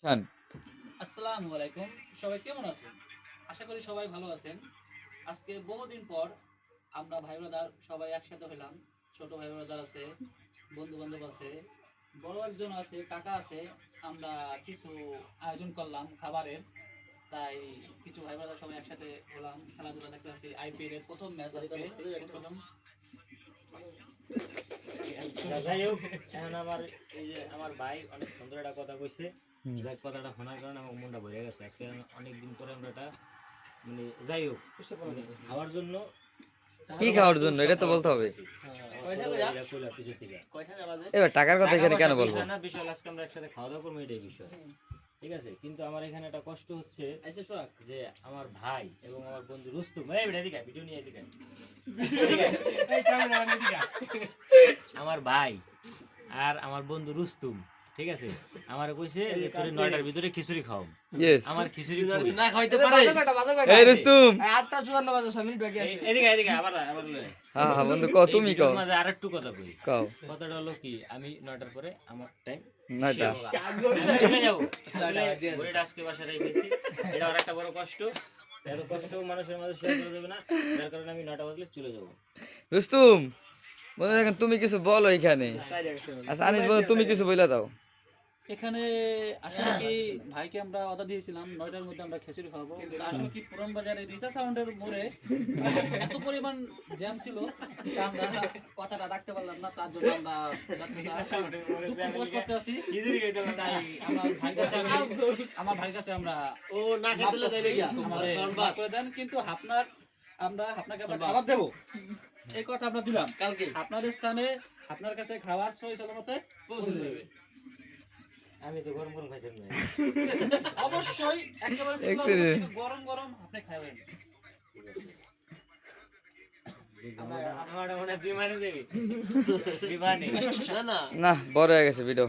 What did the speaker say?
খান। আসসালামু আলাইকুম। সবাই কেমন আছেন? আশা করি সবাই ভালো আছেন। আজকে বহুদিন পর আমরা ভাই ব্রাদার সবাই একসাথে হইলাম। ছোট ভাই ব্রাদার আছে, বন্ধু বান্ধব আছে, বড় একজন আছে, কাকা আছে। আমরা কিছু আয়োজন করলাম খাবারের। তাই কিছু ভাই ব্রাদার সবাই একসাথে হলাম, খেলাধুলা দেখতে আসি। আইপিএল এর প্রথম ম্যাচ আজকে উদ্বোধন। যাই হোক, এখন এই যে আমার ভাই অনেক সুন্দর একটা কথা কইছে, যাই কথাটা শোনার কারণে আমার মনটা ভরে গেছে। আজকে অনেকদিন পরে আমরা এটা মানে যাই হোক খাওয়ার জন্য কি খাওয়ার জন্য এটা তো বলতে হবে। এবার টাকার কথা এখানে কেন বলবো? বিষয় আজকে আমরা একসাথে খাওয়া দাওয়া করবো, এটাই বিষয়। ঠিক আছে, কিন্তু আমার এখানে একটা কষ্ট হচ্ছে যে আমার ভাই এবং আমার বন্ধু রুস্তুম, এদিকে ভিডিও নিয়ে এদিকে আমার ভাই আর আমার বন্ধু রুস্তুম, ঠিক আছে, আমার কইছে যে তোর 9টার ভিতরে খিচুড়ি খাও। আমার খিচুড়ি না খাইতে পারে। এই রুস্তুম, 8:54 বাজে 6 মিনিট বাকি আছে। এদিকে এদিকে আবার হ্যাঁ হ্যাঁ বন্ধু কও, তুমি কও মাঝে আরেকটু কথা কই। কও। কথাটা হলো কি, আমি 9টার পরে আমার টাইম নয়টা চলে যাবো। ঘুরে আজকে বাসায় রেখেছি, এটা আর একটা বড় কষ্ট। এত কষ্ট মানুষের মাঝে শেয়ার করা যাবে না, যার কারণে আমি 9টা বাজলে চলে যাবো। রুস্তুম বন্ধু, দেখেন তুমি কিছু বলো এখানে। আচ্ছা আনিস বন্ধু, তুমি কিছু বলে দাও। এখানে আসলে কি ভাইকে আমরা অর্ডার দিয়েছিলাম 9টার মধ্যে আমরা খিচুড়ি খাবো। তা আসলে কি পুরান বাজারে রিসা সাউন্ডের মোড়ে এত পরিমাণ জ্যাম ছিল, তা আমরা কথাটা রাখতে পারলাম না। তার জন্য আমরা দুঃখ প্রকাশ করতে আসি। তাই আমার ভাইয়ের কাছে আমরা ও না খাইতে মাপ যাইলে গিয়া। চাচ্ছি, আমাদের মাফ করে দেন। কিন্তু আপনাকে আমরা খাবার দেবো, এই কথা আমরা দিলাম। কালকে আপনার স্থানে আপনার কাছে খাবার সহি সালামতে পৌঁছে দেবে। আমি তো গরম গরম খাইতাম না। অবশ্যই একেবারে গরম গরম আপনি খাবেন। আমার মনে হয় বিমানে যাবি, বিমানে না না না বড় হয়ে গেছে ভিডিও।